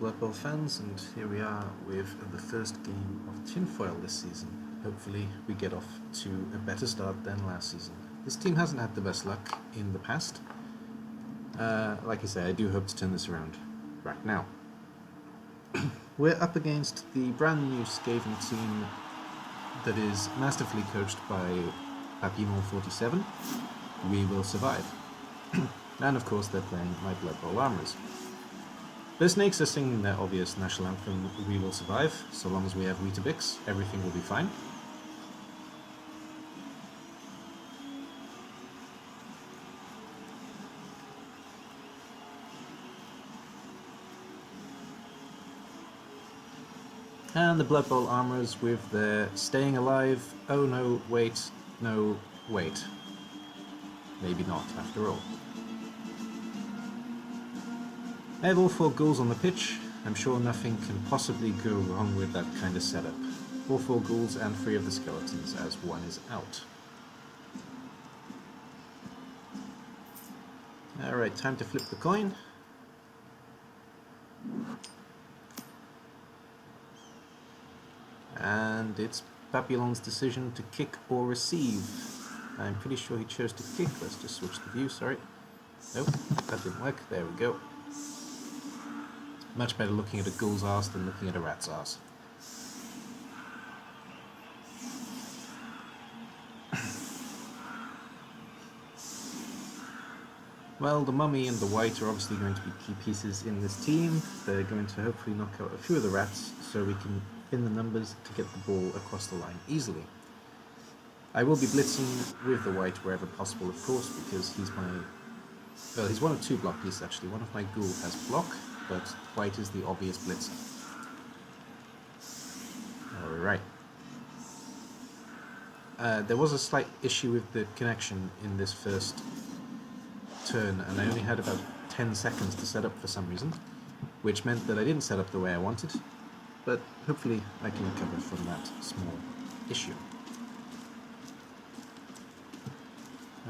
Blood Bowl fans, and here we are with the first game of Tinfoil this season. Hopefully we get off to a better start than last season. This team hasn't had the best luck in the past. Like I say, I do hope to turn this around right now. We're up against the brand new Skaven team that is masterfully coached by Papillon 47. We will survive. And of course they're playing my Bloodbowl Armourers. The Snakes are singing their obvious national anthem, We Will Survive. So long as we have Weetabix, everything will be fine. And the Bloodbowl Armourers with their staying alive, oh no, wait, no, wait. Maybe not, after all. I have all 4 ghouls on the pitch. I'm sure nothing can possibly go wrong with that kind of setup. All 4 ghouls and 3 of the skeletons, as 1 is out. Alright, time to flip the coin. And it's Papillon's decision to kick or receive. I'm pretty sure he chose to kick. Let's just switch the view, sorry. Nope, that didn't work. There we go. Much better looking at a ghoul's arse than looking at a rat's arse. Well, the mummy and the white are obviously going to be key pieces in this team. They're going to hopefully knock out a few of the rats so we can pin the numbers to get the ball across the line easily. I will be blitzing with the white wherever possible, of course, because he's my... well, he's one of 2 block pieces actually. One of my ghoul has block, but white is the obvious blitzer. Alright. There was a slight issue with the connection in this first turn, and I only had about 10 seconds to set up for some reason, which meant that I didn't set up the way I wanted, but hopefully I can recover from that small issue.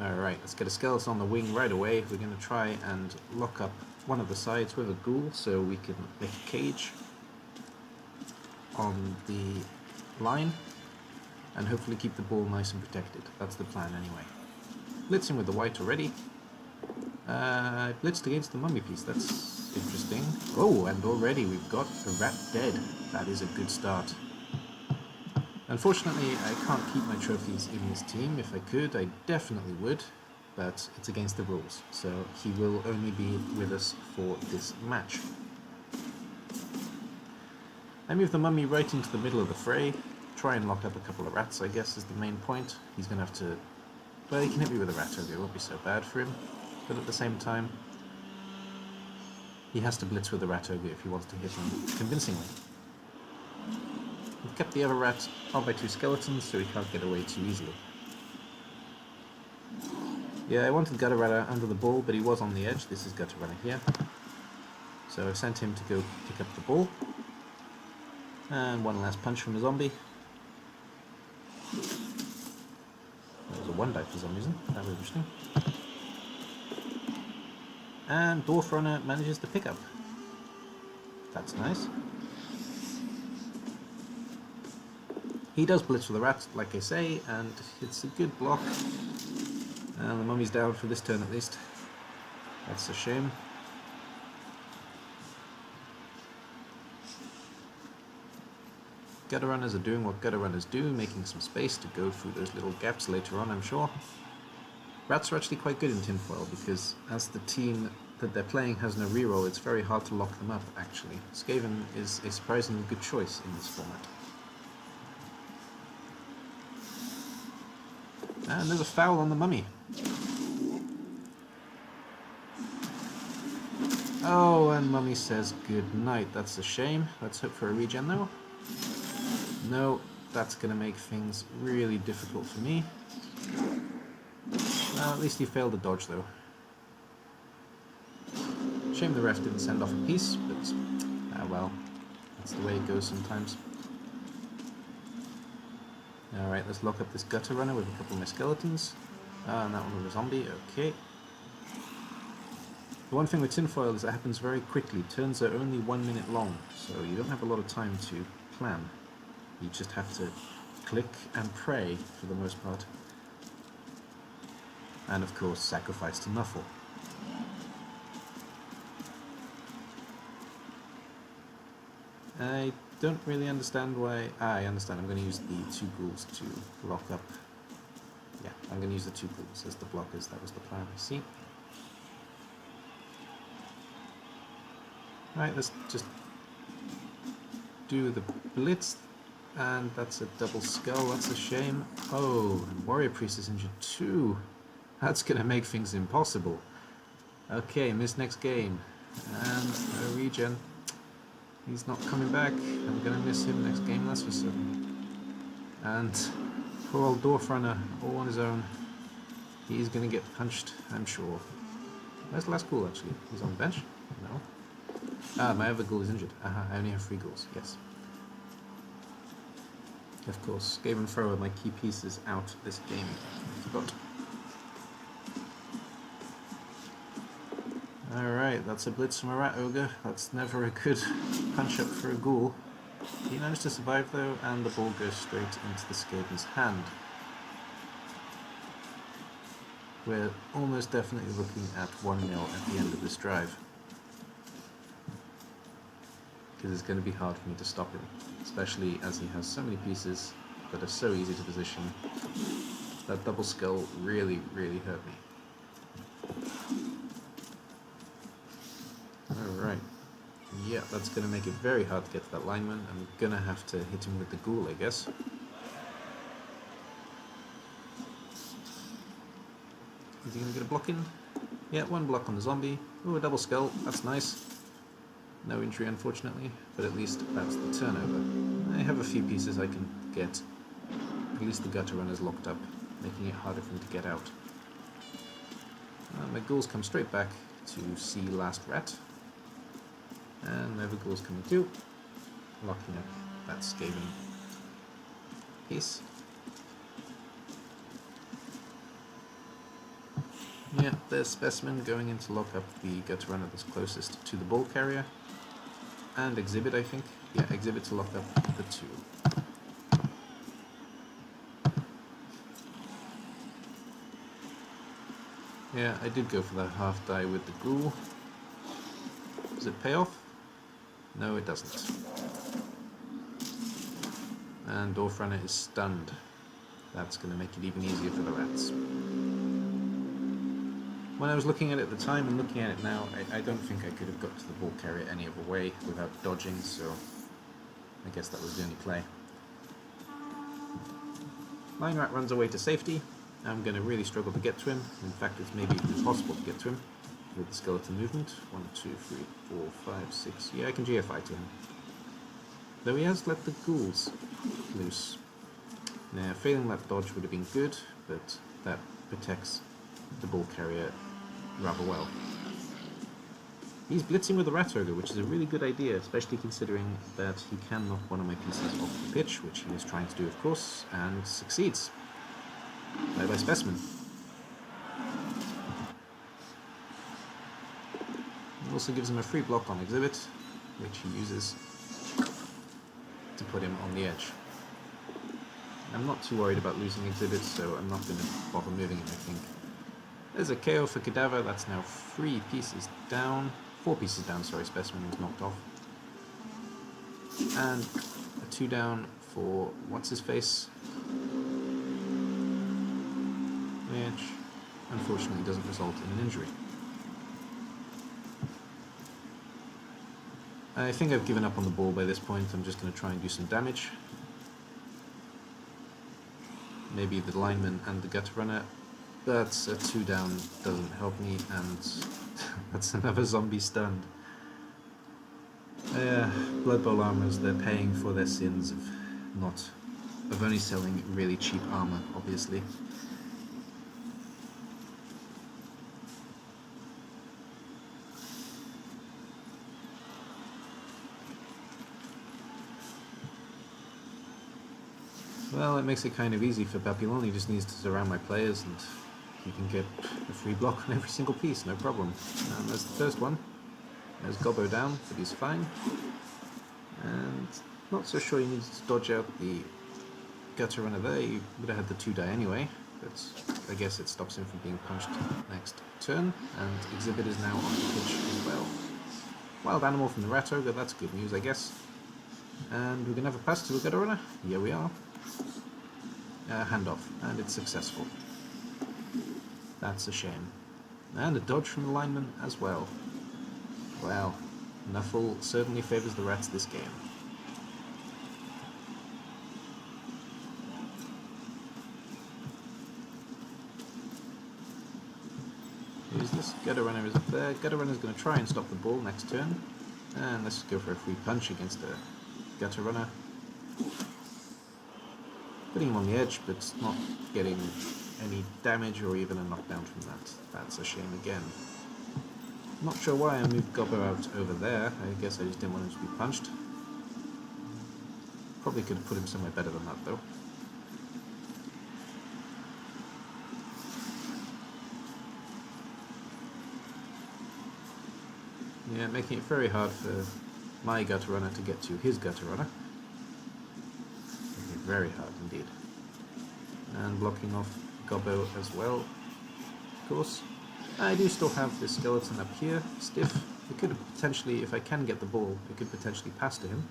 Alright, let's get a skeleton on the wing right away. We're going to try and lock up one of the sides with a ghoul so we can make a cage on the line and hopefully keep the ball nice and protected. That's the plan anyway. Blitzing with the white already. I blitzed against the mummy piece, that's interesting. Oh, and already we've got a rat dead. That is a good start. Unfortunately, I can't keep my trophies in this team. If I could, I definitely would, but it's against the rules, so he will only be with us for this match. I move the mummy right into the middle of the fray, try and lock up a couple of rats, I guess, is the main point. He's going to have to... well, he can hit me with a rat ogre, it won't be so bad for him, but at the same time, he has to blitz with the rat ogre if he wants to hit him convincingly. We've kept the other rat on by 2 skeletons, so he can't get away too easily. Yeah, I wanted Gutter Runner under the ball, but he was on the edge. This is Gutter Runner here. So I've sent him to go pick up the ball. And one last punch from a zombie. That was a 1-die for some reason. That was interesting. And Dwarf Runner manages to pick up. That's nice. He does blitz for the rat, like I say, and it's a good block. And the mummy's down for this turn at least. That's a shame. Gutter runners are doing what gutter runners do, making some space to go through those little gaps later on, I'm sure. Rats are actually quite good in Tinfoil, because as the team that they're playing has no reroll, it's very hard to lock them up, actually. Skaven is a surprisingly good choice in this format. And there's a foul on the mummy. Oh, and mummy says good night. That's a shame. Let's hope for a regen though. No, that's going to make things really difficult for me. Well, at least he failed the dodge though. Shame the ref didn't send off a piece, but well, that's the way it goes sometimes. Alright, let's lock up this Gutter Runner with a couple of my skeletons. And that one with a zombie, okay. The one thing with tinfoil is it happens very quickly. Turns are only 1 minute long, so you don't have a lot of time to plan. You just have to click and pray for the most part. And of course, sacrifice to Nuffle. I don't really understand why... I understand. I'm going to use the 2 ghouls to lock up. Yeah, I'm going to use the 2 ghouls as the blockers. That was the plan, I see. Right, let's just do the blitz. And that's a double skull. That's a shame. Oh, and Warrior Priest is injured too. That's going to make things impossible. Okay, miss next game. And no regen. He's not coming back. I'm going to miss him next game, that's for certain. And poor old Dwarf Runner, all on his own. He's going to get punched, I'm sure. Where's the last ghoul, actually? He's on the bench? No. Ah, my other ghoul is injured. Aha, I only have 3 ghouls, yes. Of course, Skaven thrower, my key piece, is out this game. I forgot. Alright, that's a blitz from a rat ogre. That's never a good punch up for a ghoul. He managed to survive though, and the ball goes straight into the Skaven's hand. We're almost definitely looking at 1-0 at the end of this drive. Because it's going to be hard for me to stop him, especially as he has so many pieces that are so easy to position. That double skull really, really hurt me. Alright, yeah, that's going to make it very hard to get to that lineman. I'm going to have to hit him with the ghoul, I guess. Is he going to get a block in? Yeah, 1 block on the zombie. Ooh, a double skull, that's nice. No injury, unfortunately, but at least that's the turnover. I have a few pieces I can get. At least the gutter runner's locked up, making it harder for him to get out. My ghouls come straight back to see last rat. And my other ghouls coming too, locking up that Skaven piece. Yeah, there's Specimen going in to lock up the gutter runner that's closest to the ball carrier. And Exhibit, I think. Yeah, Exhibit to lock up the 2. Yeah, I did go for that half die with the ghoul. Does it pay off? No, it doesn't. And Dwarf Runner is stunned. That's going to make it even easier for the rats. When I was looking at it at the time and looking at it now, I don't think I could have got to the ball carrier any other way without dodging, so I guess that was the only play. Line rat runs away to safety. I'm going to really struggle to get to him. In fact, it's maybe impossible to get to him with the skeleton movement. 1, 2, 3, 4, 5, 6. Yeah, I can GFI to him. Though he has let the ghouls loose. Now, failing that dodge would have been good, but that protects the ball carrier rather well. He's blitzing with the rat ogre, which is a really good idea, especially considering that he can knock one of my pieces off the pitch, which he is trying to do, of course, and succeeds. Bye bye Specimen. It also gives him a free block on Exhibit, which he uses to put him on the edge. I'm not too worried about losing Exhibit, so I'm not going to bother moving him, I think. There's a KO for Cadaver. That's now 3 pieces down. 4 pieces down, sorry, Specimen was knocked off. And a 2 down for what's-his-face? Which unfortunately doesn't result in an injury. I think I've given up on the ball by this point. I'm just going to try and do some damage. Maybe the lineman and the gutter runner. That's a 2 down, doesn't help me, and that's another zombie stunned. Bloodbowl Armourers, they're paying for their sins of only selling really cheap armor, obviously. Well, it makes it kind of easy for Papillon. He just needs to surround my players and you can get a free block on every single piece, no problem. And there's the first one. There's Gobbo down, but he's fine. And not so sure you need to dodge out the gutter runner there. You would have had the 2 die anyway, but I guess it stops him from being punched next turn. And Exhibit is now on the pitch as well. Wild animal from the Rat Ogre, that's good news, I guess. And we're going to have a pass to the gutter runner. Here we are. Handoff, and it's successful. That's a shame. And a dodge from the lineman as well. Well, Nuffle certainly favours the rats this game. Who's this? Gutter runner is up there. Gutter runner is going to try and stop the ball next turn. And let's go for a free punch against the gutter runner. Putting him on the edge, but not getting any damage or even a knockdown from that. That's a shame again. Not sure why I moved Gobbo out over there. I guess I just didn't want him to be punched. Probably could have put him somewhere better than that though. Yeah, making it very hard for my gutter runner to get to his gutter runner. Very hard indeed. And blocking off Gobbo as well, of course. I do still have this skeleton up here, stiff. I could potentially, if I can get the ball, I could potentially pass to him.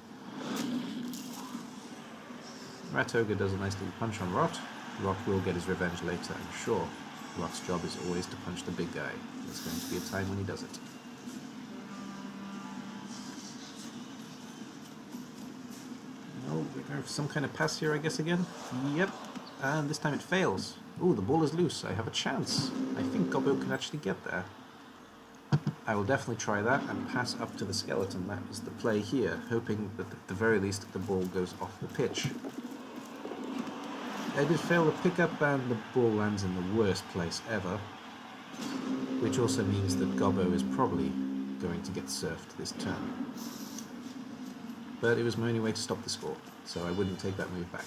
Rat Ogre does a nice little punch on Rot. Rot will get his revenge later, I'm sure. Rot's job is always to punch the big guy. There's going to be a time when he does it. We're going for some kind of pass here, I guess, again. Yep. And this time it fails. Ooh, the ball is loose. I have a chance. I think Gobbo can actually get there. I will definitely try that and pass up to the skeleton. That is the play here, hoping that at the very least the ball goes off the pitch. I did fail the pickup and the ball lands in the worst place ever, which also means that Gobbo is probably going to get surfed this turn. But it was my only way to stop the score, so I wouldn't take that move back.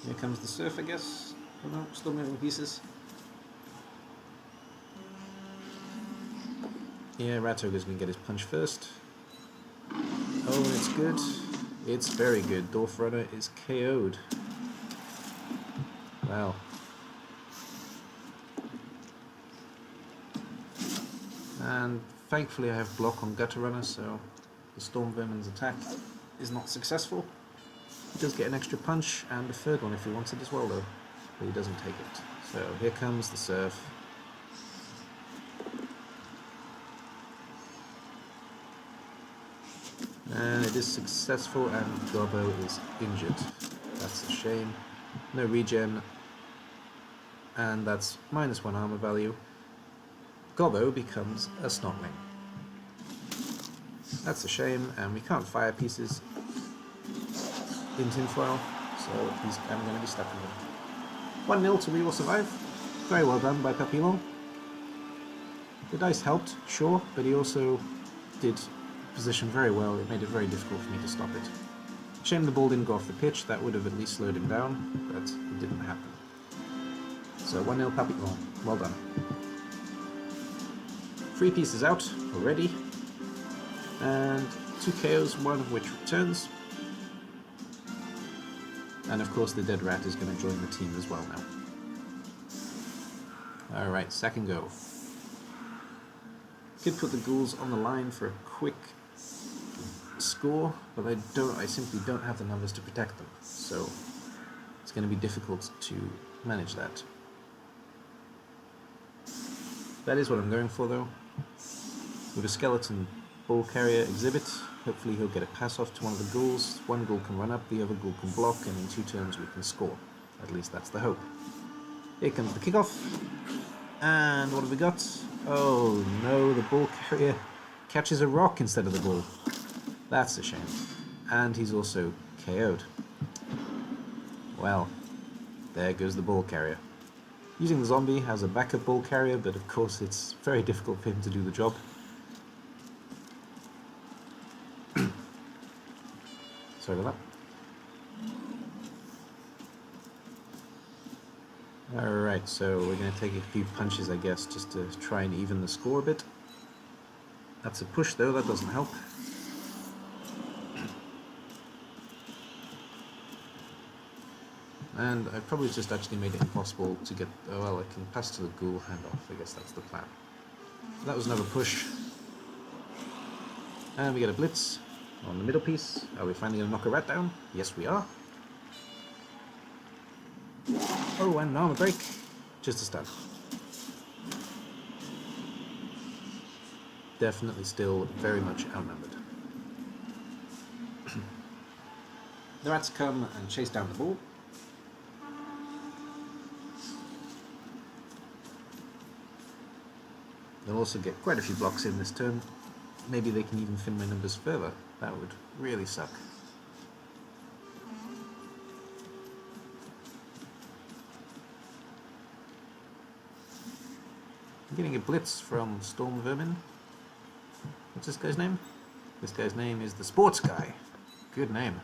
Here comes the surf, I guess. Oh no, still moving pieces. Yeah, Rat Ogre's going to get his punch first. Oh, and it's good. It's very good. Dwarf Runner is KO'd. Wow. And thankfully I have block on Gutter Runner, so the Storm Vermin's attack is not successful. He does get an extra punch and a third one if he wants it as well though, but he doesn't take it. So here comes the surf. And it is successful and Gobbo is injured. That's a shame. No regen, and that's -1 armor value. Gobbo becomes a Snotling. That's a shame, and we can't fire pieces in Tinfoil, so I'm going to be stuck with him. 1-0 to We Will Survive. Very well done by Papillon. The dice helped, sure, but he also did position very well. It made it very difficult for me to stop it. Shame the ball didn't go off the pitch. That would have at least slowed him down, but it didn't happen. So 1-0 Papillon. Well done. 3 pieces out already, and 2 KOs, one of which returns. And of course the dead rat is going to join the team as well now. Alright, second go. Could put the ghouls on the line for a quick score, but I simply don't have the numbers to protect them, so it's going to be difficult to manage that. That is what I'm going for though. With a skeleton ball carrier exhibit, hopefully he'll get a pass off to one of the ghouls. One ghoul can run up, the other ghoul can block, and in 2 turns we can score. At least that's the hope. Here comes the kickoff. And what have we got? Oh no, the ball carrier catches a rock instead of the ball. That's a shame. And he's also KO'd. Well, there goes the ball carrier. Using the zombie as a backup ball carrier, but of course it's very difficult for him to do the job. Sorry about that. Alright, so we're going to take a few punches, I guess, just to try and even the score a bit. That's a push though, that doesn't help. And I probably just actually made it impossible to get... Oh well, I can pass to the ghoul, hand off, I guess that's the plan. That was another push. And we get a blitz on the middle piece. Are we finally going to knock a rat down? Yes we are. Oh, and an armor break. Just a stab. Definitely still very much outnumbered. The rats come and chase down the ball. They'll also get quite a few blocks in this turn. Maybe they can even thin my numbers further. That would really suck. I'm getting a blitz from Storm Vermin. What's this guy's name? This guy's name is the Sports Guy. Good name.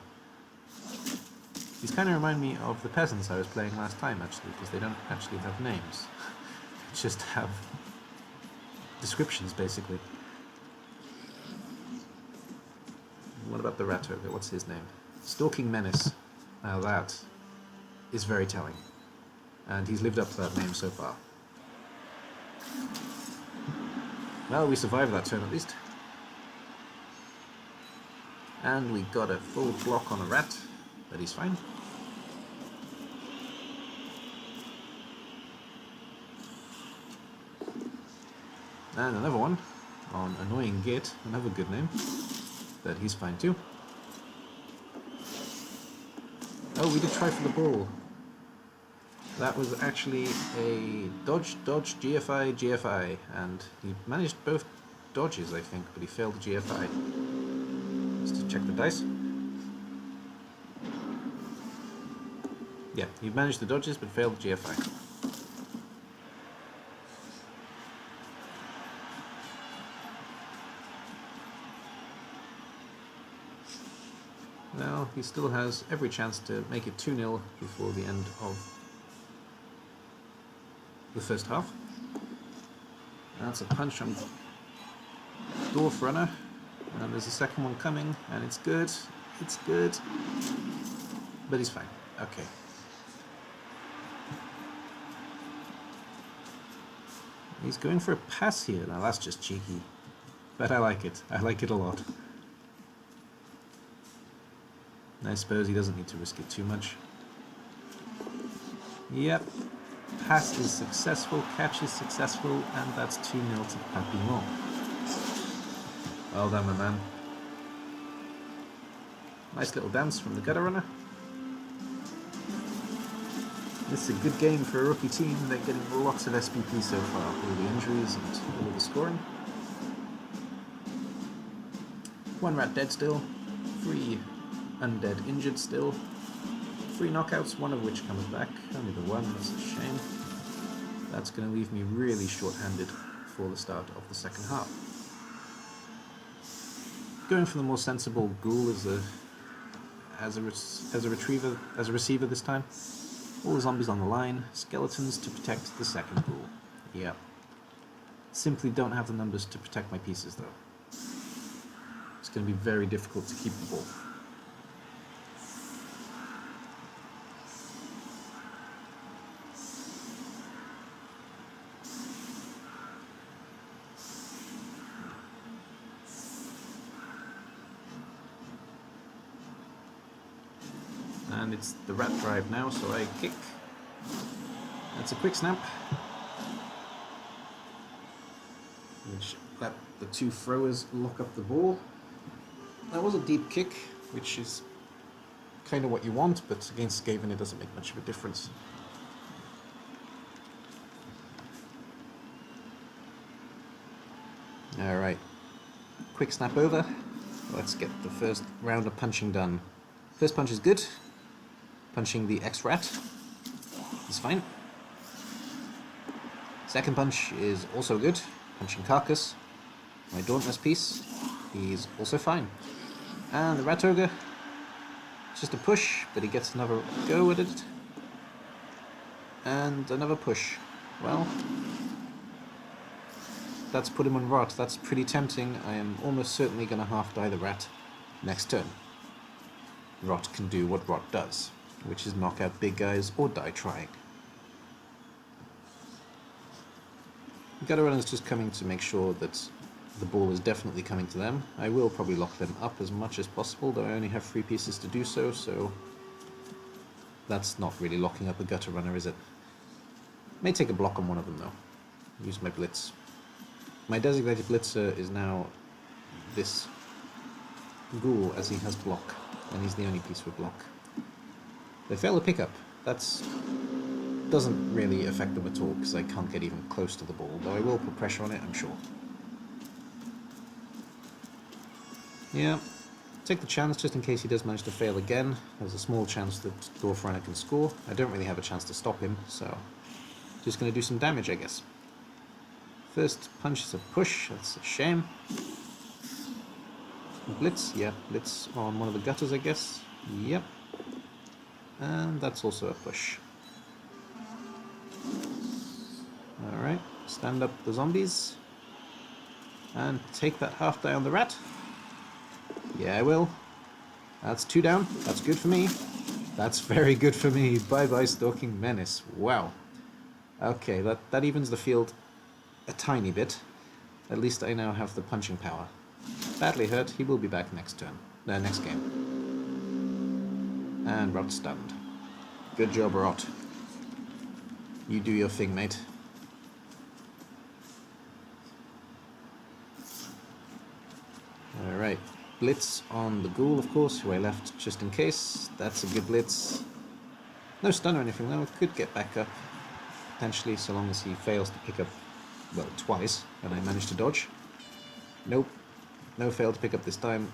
These kind of remind me of the peasants I was playing last time, actually, because they don't actually have names. They just have descriptions, basically. What about the rat ogre? What's his name? Stalking Menace. Now that is very telling. And he's lived up to that name so far. Well, we survived that turn at least. And we got a full block on a rat, but he's fine. And another one on Annoying Git, another good name, but he's fine too. Oh, we did try for the ball. That was actually a dodge, GFI, GFI, and he managed both dodges, I think, but he failed the GFI. Just to check the dice. Yeah, he managed the dodges, but failed the GFI. Well, he still has every chance to make it 2-0 before the end of the first half. That's a punch from Dwarf Runner, and there's a second one coming, and it's good, but he's fine. Okay. He's going for a pass here. Now that's just cheeky, but I like it a lot. I suppose he doesn't need to risk it too much. Yep. Pass is successful, catch is successful, and that's 2-0 to Papillon. Well done, my man. Nice little dance from the gutter runner. This is a good game for a rookie team. They're getting lots of SPP so far, all the injuries and all the scoring. 1 rat dead still, 3 undead injured still. 3 knockouts, 1 of which comes back. Only the 1, that's a shame. That's going to leave me really short-handed for the start of the second half. Going for the more sensible ghoul as a receiver this time. All the zombies on the line, skeletons to protect the second ghoul. Yep. Simply don't have the numbers to protect my pieces though. It's going to be very difficult to keep the ball. And it's the rat drive now, so I kick. That's a quick snap, which let the 2 throwers lock up the ball. That was a deep kick, which is kind of what you want, but against Skaven it doesn't make much of a difference. Alright, quick snap over. Let's get the first round of punching done. First punch is good. Punching the X-Rat is fine. Second punch is also good. Punching Carcass, my Dauntless piece, he's also fine. And the Rat Ogre, it's just a push, but he gets another go at it. And another push. Well, that's put him on rot. That's pretty tempting. I am almost certainly going to half-die the rat next turn. Rot can do what rot does, which is knock out big guys or die trying. Gutter Runner's just coming to make sure that the ball is definitely coming to them. I will probably lock them up as much as possible, though I only have 3 pieces to do so, so that's not really locking up a Gutter Runner, is it? May take a block on one of them, though. Use my Blitz. My designated Blitzer is now this Ghoul, as he has block, and he's the only piece with block. They fail to pick up. That's doesn't really affect them at all, because I can't get even close to the ball, though I will put pressure on it, I'm sure. Yeah, take the chance just in case he does manage to fail again. There's a small chance that Dwarf Runner can score. I don't really have a chance to stop him, so just going to do some damage, I guess. First punch is a push, that's a shame. Blitz, yeah, Blitz on one of the gutters, I guess. Yep. And that's also a push. Alright, stand up the zombies. And take that half die on the rat. Yeah, I will. That's 2 down. That's good for me. That's very good for me. Bye-bye, Stalking Menace. Wow. Okay, that evens the field a tiny bit. At least I now have the punching power. Badly hurt. He will be back next turn. Next game. And Rot stunned. Good job, Rot. You do your thing, mate. Alright. Blitz on the Ghoul, of course, who I left just in case. That's a good Blitz. No stun or anything, though. Could get back up, potentially, so long as he fails to pick up, well, twice, and I manage to dodge. Nope. No fail to pick up this time.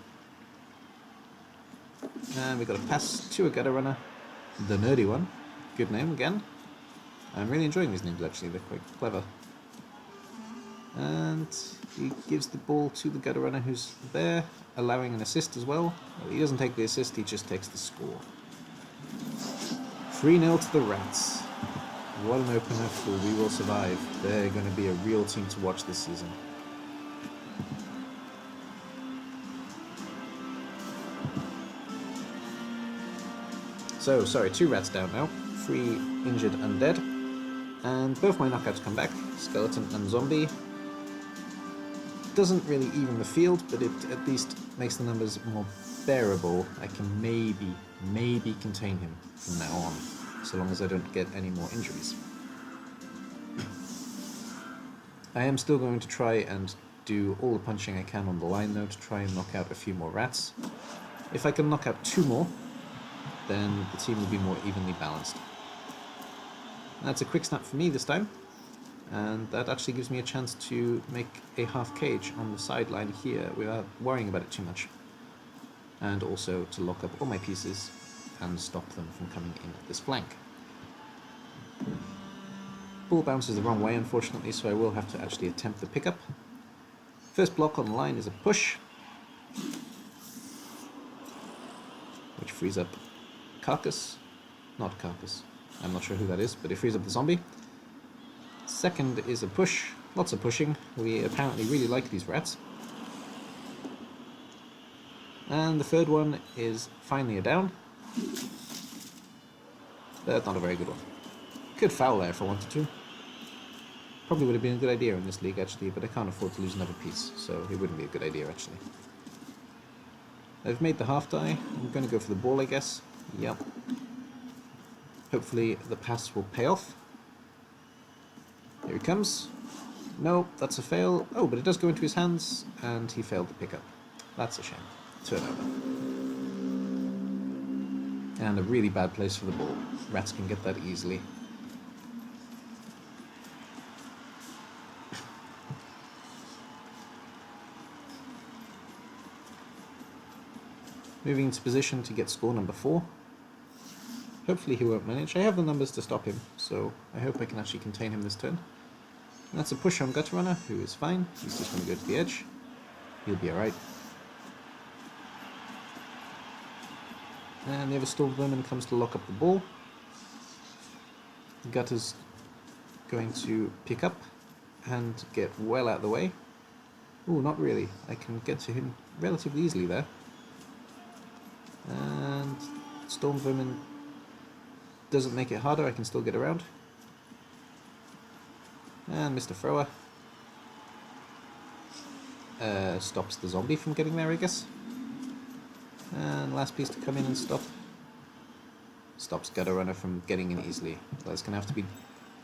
And we got a pass to a Gutter Runner. The nerdy one. Good name, again. I'm really enjoying these names, actually. They're quite clever. And he gives the ball to the Gutter Runner who's there, allowing an assist as well. He doesn't take the assist, he just takes the score. 3-0 to the Rats. What an opener for We Will Survive. They're going to be a real team to watch this season. So, sorry, 2 rats down now. 3 injured undead. And both my knockouts come back. Skeleton and zombie. Doesn't really even the field, but it at least makes the numbers more bearable. I can maybe contain him from now on, so long as I don't get any more injuries. I am still going to try and do all the punching I can on the line, though, to try and knock out a few more rats. If I can knock out 2 more, then the team will be more evenly balanced. That's a quick snap for me this time, and that actually gives me a chance to make a half cage on the sideline here without worrying about it too much. And also to lock up all my pieces and stop them from coming in at this flank. Ball bounces the wrong way, unfortunately, so I will have to actually attempt the pickup. First block on the line is a push, which frees up Carcass. Not Carcass. I'm not sure who that is, but it frees up the zombie. Second is a push. Lots of pushing. We apparently really like these rats. And the third one is finally a down. That's not a very good one. Could foul there if I wanted to. Probably would have been a good idea in this league, actually, but I can't afford to lose another piece, so it wouldn't be a good idea, actually. I've made the half die. I'm going to go for the ball, I guess. Yep. Hopefully the pass will pay off. Here he comes. No, that's a fail. Oh, but it does go into his hands, and he failed to pick up. That's a shame. Turnover. And a really bad place for the ball. Rats can get that easily. Moving into position to get score number 4. Hopefully he won't manage. I have the numbers to stop him, so I hope I can actually contain him this turn. And that's a push on Gutter Runner, who is fine. He's just going to go to the edge. He'll be alright. And the other Storm Vermin comes to lock up the ball. Gutter's going to pick up and get well out of the way. Ooh, not really. I can get to him relatively easily there. And Storm Vermin doesn't make it harder, I can still get around. And Mr. Thrower stops the zombie from getting there, I guess. And last piece to come in and stops Gutter Runner from getting in easily. So it's going to have to be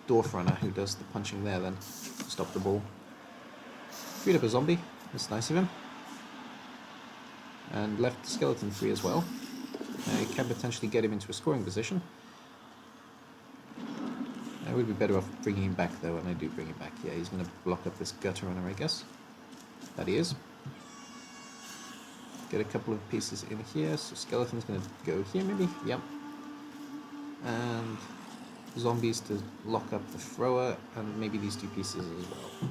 Dwarf Runner who does the punching there then to stop the ball. Freed up a zombie, that's nice of him. And left the skeleton free as well. You can potentially get him into a scoring position. I would be better off bringing him back though, and I do bring him back. Yeah, he's going to block up this Gutter Runner, I guess. That he is. Get a couple of pieces in here, so Skeleton's going to go here maybe? Yep. And zombies to lock up the Thrower, and maybe these two pieces as well.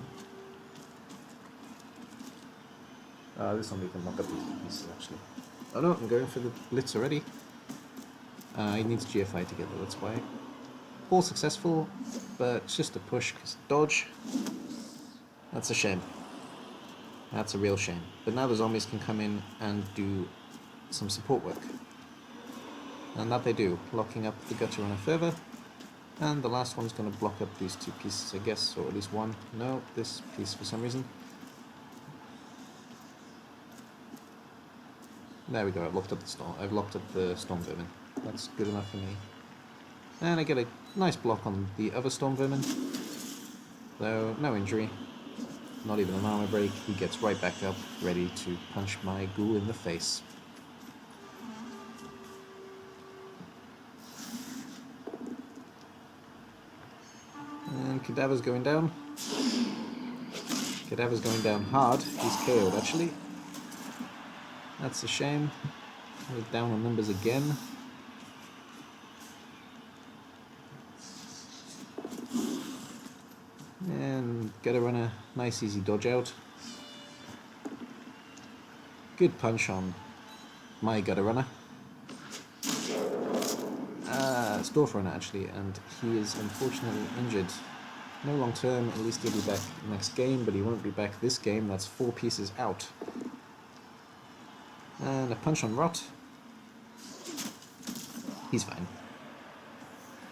This zombie can lock up these two pieces actually. Oh no, I'm going for the Blitz already. He needs GFI together, that's why. All successful, but it's just a push because dodge. That's a shame. That's a real shame. But now the zombies can come in and do some support work. And that they do, locking up the Gutter Runner further. And the last one's going to block up these two pieces, I guess, or at least one. No, this piece for some reason. There we go, I've locked up the Storm Vermin. That's good enough for me. And I get a nice block on the other Storm Vermin. Though, no injury. Not even an armor break. He gets right back up, ready to punch my ghoul in the face. And Cadaver's going down. Cadaver's going down hard. He's KO'd actually. That's a shame. We're down on numbers again. And Gutter Runner, nice easy dodge out. Good punch on my Gutter Runner. It's Dwarf Runner actually, and he is unfortunately injured. No long term, at least he'll be back next game, but he won't be back this game. That's 4 pieces out. And a punch on Rot. He's fine.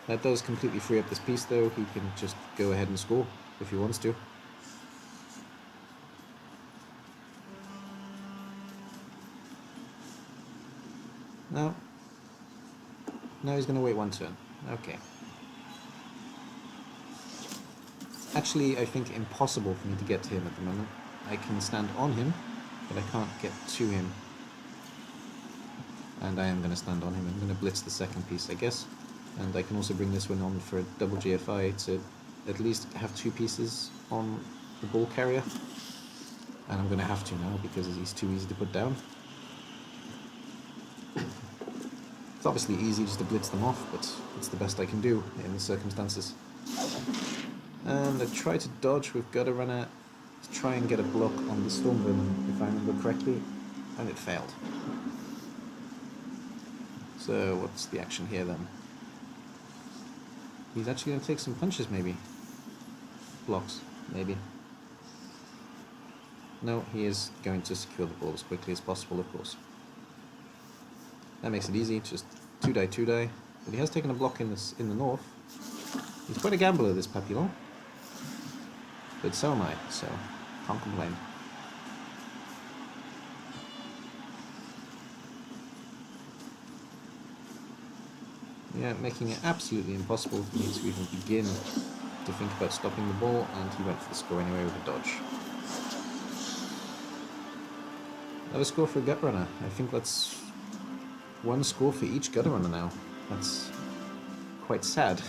That does completely free up this piece though. He can just go ahead and score if he wants to. No. No, he's going to wait one turn. Okay. Actually, I think impossible for me to get to him at the moment. I can stand on him, but I can't get to him. And I am going to stand on him. I'm going to blitz the second piece, I guess. And I can also bring this one on for a double GFI to at least have 2 pieces on the ball carrier. And I'm going to have to now because he's too easy to put down. It's obviously easy just to blitz them off, but it's the best I can do in the circumstances. And I try to dodge with Gutter Runner to try and get a block on the Storm Vermin, if I remember correctly, and it failed. So what's the action here then? He's actually going to take some punches maybe. Blocks, maybe. No, he is going to secure the ball as quickly as possible, of course. That makes it easy, just 2-die, 2-die. But he has taken a block in the north. He's quite a gambler, this Papillon. But so am I, so can't complain. Yeah, making it absolutely impossible for me to even begin to think about stopping the ball, and he went for the score anyway with a dodge. Another score for a Gut Runner. I think that's 1 score for each Gutter Runner now. That's quite sad.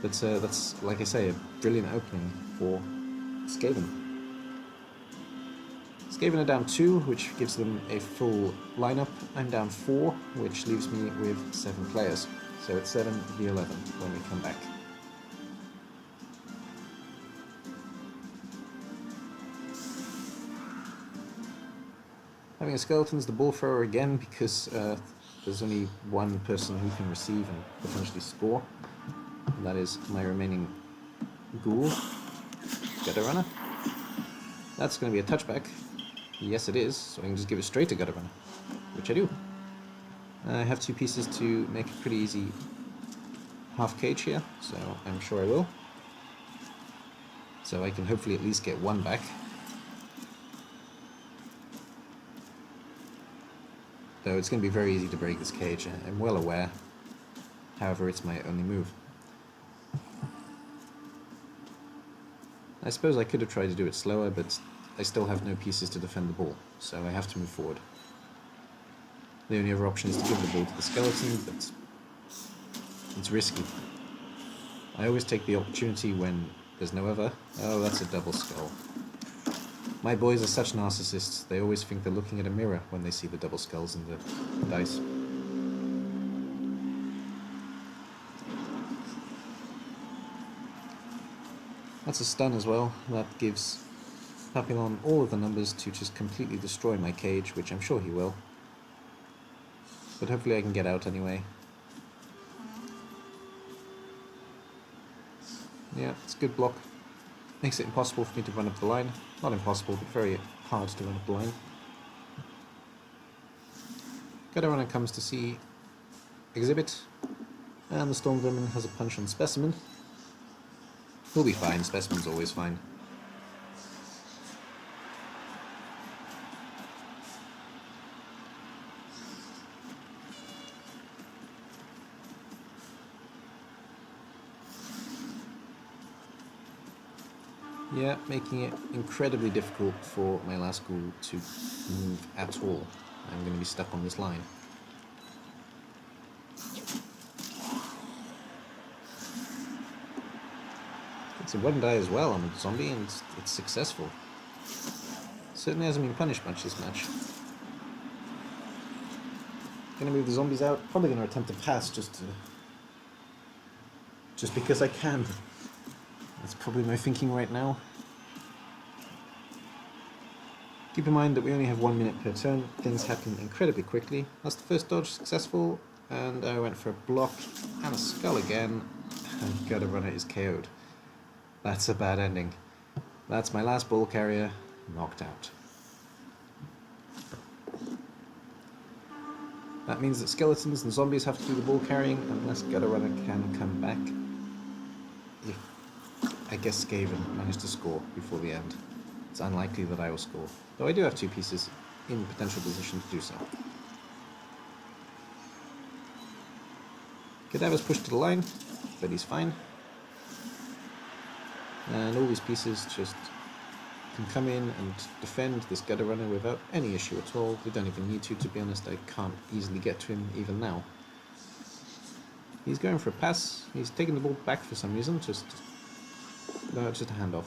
But that's, like I say, a brilliant opening for Skaven. Skaven are down 2, which gives them a full lineup. I'm down 4, which leaves me with 7 players. So it's 7v11 when we come back. Having a skeleton's the ball thrower again because there's only one person who can receive and potentially score. That is my remaining ghoul. Gutter Runner. That's going to be a touchback. Yes, it is, so I can just give it straight to Gutter Runner, which I do. I have 2 pieces to make a pretty easy half cage here, so I'm sure I will. So I can hopefully at least get 1 back. Though it's going to be very easy to break this cage, I'm well aware. However, it's my only move. I suppose I could have tried to do it slower, but I still have no pieces to defend the ball, so I have to move forward. The only other option is to give the ball to the skeleton, but it's risky. I always take the opportunity when there's no other. Oh, that's a double skull. My boys are such narcissists, they always think they're looking at a mirror when they see the double skulls in the dice. That's a stun as well. That gives Papillon all of the numbers to just completely destroy my cage, which I'm sure he will. But hopefully I can get out anyway. Yeah, it's a good block. Makes it impossible for me to run up the line. Not impossible, but very hard to run up the line. Gutter Runner comes to see Exhibit, and the Storm Vermin has a punch on Specimen. He'll be fine, Specimen's always fine. Yeah, making it incredibly difficult for my last ghoul to move at all. I'm going to be stuck on this line. It's a 1 die as well on the zombie, and it's successful. Certainly hasn't been punished much this match. Gonna move the zombies out. Probably gonna attempt to pass just because I can. That's probably my thinking right now. Keep in mind that we only have 1 minute per turn. Things happen incredibly quickly. That's the first dodge successful, and I went for a block and a skull again, and Gutter Runner is KO'd. That's a bad ending. That's my last ball carrier knocked out. That means that skeletons and zombies have to do the ball carrying unless Gutter Runner can come back. If, I guess, Skaven managed to score before the end. It's unlikely that I will score, though I do have 2 pieces in potential position to do so. Cadaver's pushed to the line, but he's fine. And all these pieces just can come in and defend this Gutter Runner without any issue at all. They don't even need to be honest. I can't easily get to him even now. He's going for a pass. He's taking the ball back for some reason. Just a handoff.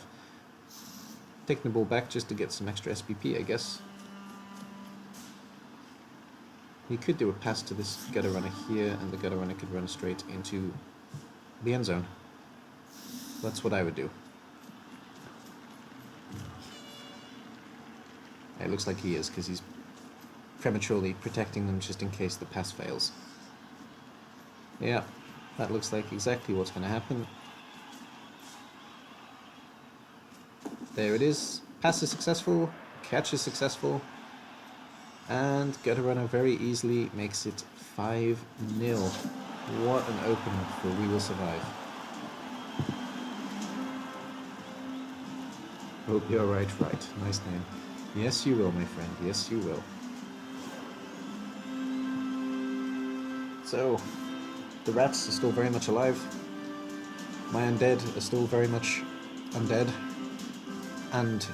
Taking the ball back just to get some extra SPP, I guess. He could do a pass to this Gutter Runner here, and the Gutter Runner could run straight into the end zone. That's what I would do. It looks like he is, because he's prematurely protecting them just in case the pass fails. Yeah, that looks like exactly what's going to happen. There it is. Pass is successful, catch is successful, and Gutter Runner very easily makes it 5-0. What an opener for We Will Survive. Hope you're right. Nice name. Yes, you will, my friend. Yes, you will. So, the rats are still very much alive. My undead are still very much undead. And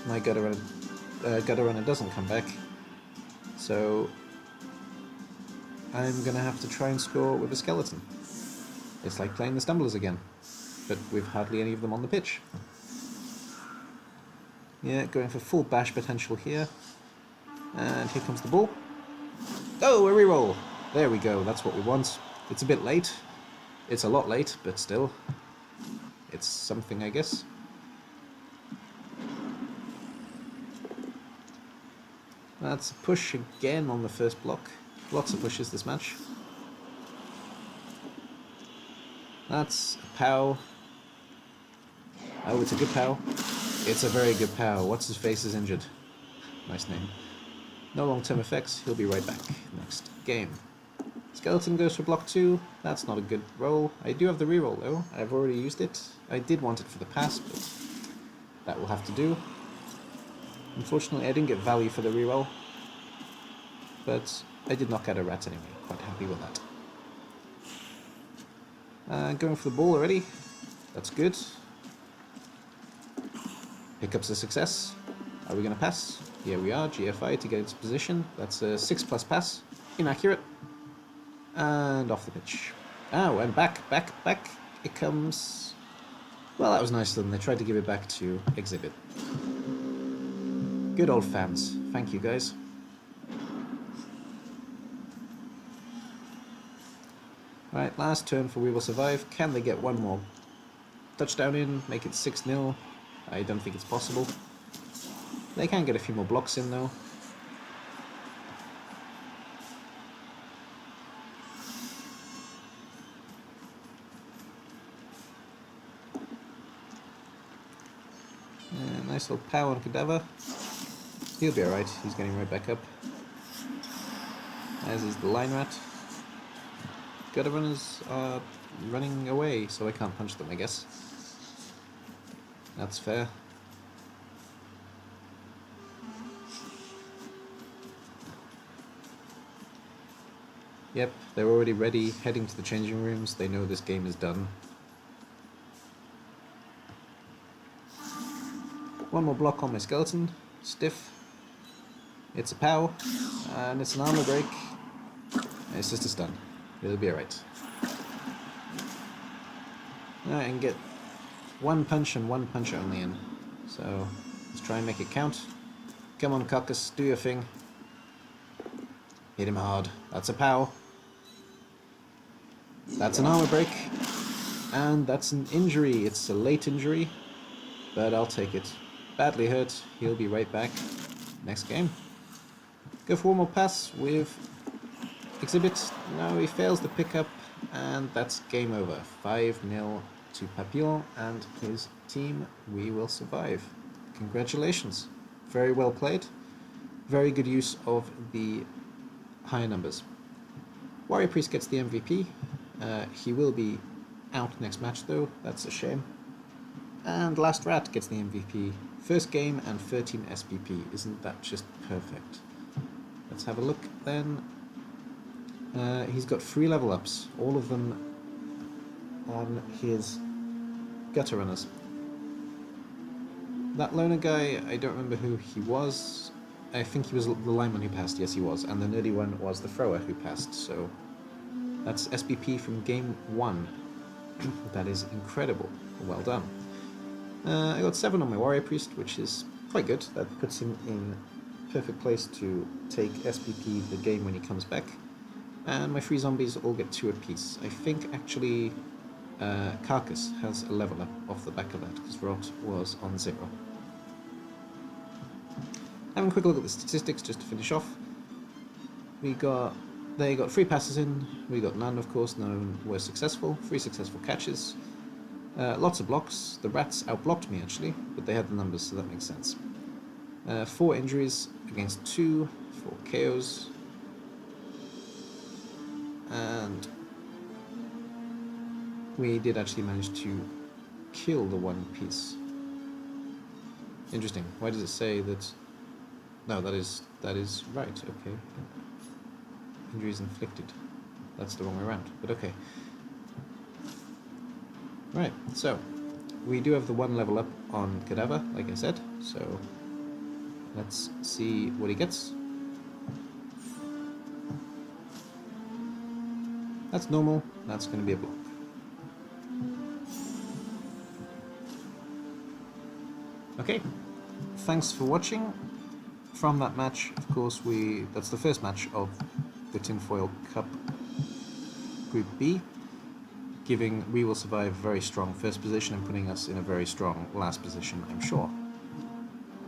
my Gutter Runner doesn't come back. So, I'm gonna have to try and score with a skeleton. It's like playing the Stumblers again, but with hardly any of them on the pitch. Yeah, going for full bash potential here. And here comes the ball. Oh, a reroll! There we go, that's what we want. It's a bit late. It's a lot late, but still. It's something, I guess. That's a push again on the first block. Lots of pushes this match. That's a POW. Oh, it's a good POW. It's a very good POW. What's his face is injured. Nice name. No long-term effects. He'll be right back next game. Skeleton goes for block 2. That's not a good roll. I do have the reroll though. I've already used it. I did want it for the pass, but that will have to do. Unfortunately, I didn't get value for the reroll, but I did knock out a rat anyway. Quite happy with that. Going for the ball already. That's good. Pickup's a success. Are we going to pass? Here we are. GFI to get into position. That's a 6+ pass. Inaccurate. And off the pitch. Oh, and back. It comes. Well, that was nice of them. They tried to give it back to Exhibit. Good old fans. Thank you, guys. Right, last turn for We Will Survive. Can they get one more touchdown in? Make it 6-0? I don't think it's possible. They can get a few more blocks in, though. Nice little power on Cadaver. He'll be alright, he's getting right back up. As is the line rat. Gutter runners are running away, so I can't punch them, I guess. That's fair. Yep, they're already ready, heading to the changing rooms. They know this game is done. One more block on my skeleton. Stiff. It's a POW. And it's an armor break. It's just a stun. It'll be alright. I can get one punch and one punch only in. So, let's try and make it count. Come on, Caucus, do your thing. Hit him hard. That's a POW. That's an armor break. And that's an injury. It's a late injury. But I'll take it. Badly hurt. He'll be right back next game. Go for one more pass with Exhibit. No, he fails the pickup. And that's game over. 5-0 to Papillon and his team. We will survive. Congratulations. Very well played. Very good use of the higher numbers. Warrior Priest gets the MVP. He will be out next match though. That's a shame. And Last Rat gets the MVP. First game and 13 SPP. Isn't that just perfect? Let's have a look then. He's got 3 level ups. All of them on his gutter runners. That loner guy, I don't remember who he was. I think he was the lineman who passed, yes he was. And the nerdy one was the thrower who passed, so... That's SPP from game 1. That is incredible. Well done. I got 7 on my Warrior Priest, which is quite good. That puts him in perfect place to take SPP the game when he comes back. And my 3 zombies all get 2 apiece. I think actually Carcass has a level up off the back of that, because Rot was on 0. Having a quick look at the statistics just to finish off. They got 3 passes in, we got none of course, none were successful, 3 successful catches, lots of blocks. The rats outblocked me actually, but they had the numbers so that makes sense. 4 injuries against 2, 4 KOs, and we did actually manage to kill the one piece. Interesting, why does it say that? No, that is right, okay. Injuries inflicted. That's the wrong way around, but okay. Right, so we do have the 1 level up on Cadaver, like I said, so let's see what he gets. That's normal, that's going to be a block. Okay, thanks for watching. From that match, of course, that's the first match of the Tinfoil Cup Group B, giving We Will Survive a very strong first position and putting us in a very strong last position, I'm sure.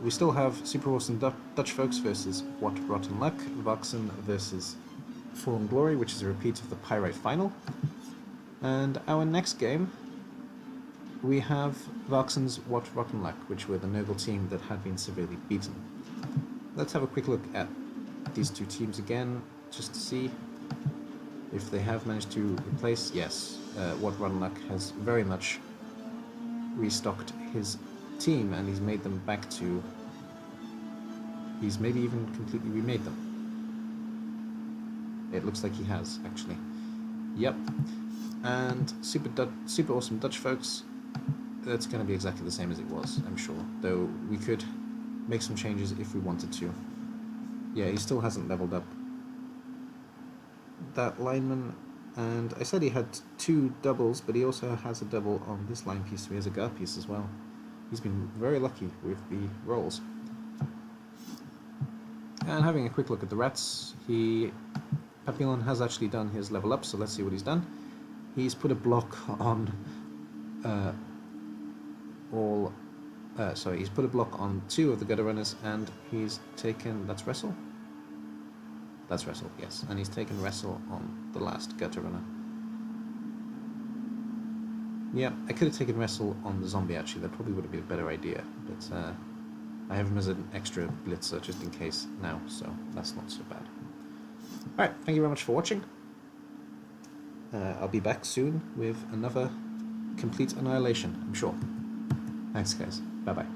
We still have Super Awesome Dutch Folks versus What Rotten Luck, Voxen versus Fallen Glory, which is a repeat of the Pyrite final. And our next game, we have Valkson's What Rotten Luck, which were the noble team that had been severely beaten. Let's have a quick look at these two teams again, just to see if they have managed to replace. Yes, What Rotten Luck has very much restocked his team, and he's made them back to... He's maybe even completely remade them. It looks like he has, actually. Yep. And super awesome Dutch folks, that's going to be exactly the same as it was, I'm sure. Though we could make some changes if we wanted to. Yeah, he still hasn't leveled up that lineman. And I said he had 2 doubles, but he also has a double on this line piece, so he has a guard piece as well. He's been very lucky with the rolls. And having a quick look at the rats, Papillon has actually done his level up, so let's see what he's done. He's put a block on he's put a block on 2 of the gutter runners, and he's taken... That's wrestle? That's wrestle, yes. And he's taken wrestle on the last gutter runner. Yeah, I could have taken wrestle on the zombie, actually. That probably would have been a better idea, but I have him as an extra blitzer just in case now, so that's not so bad. Alright, thank you very much for watching. I'll be back soon with another complete annihilation, I'm sure. Thanks, guys. Bye-bye.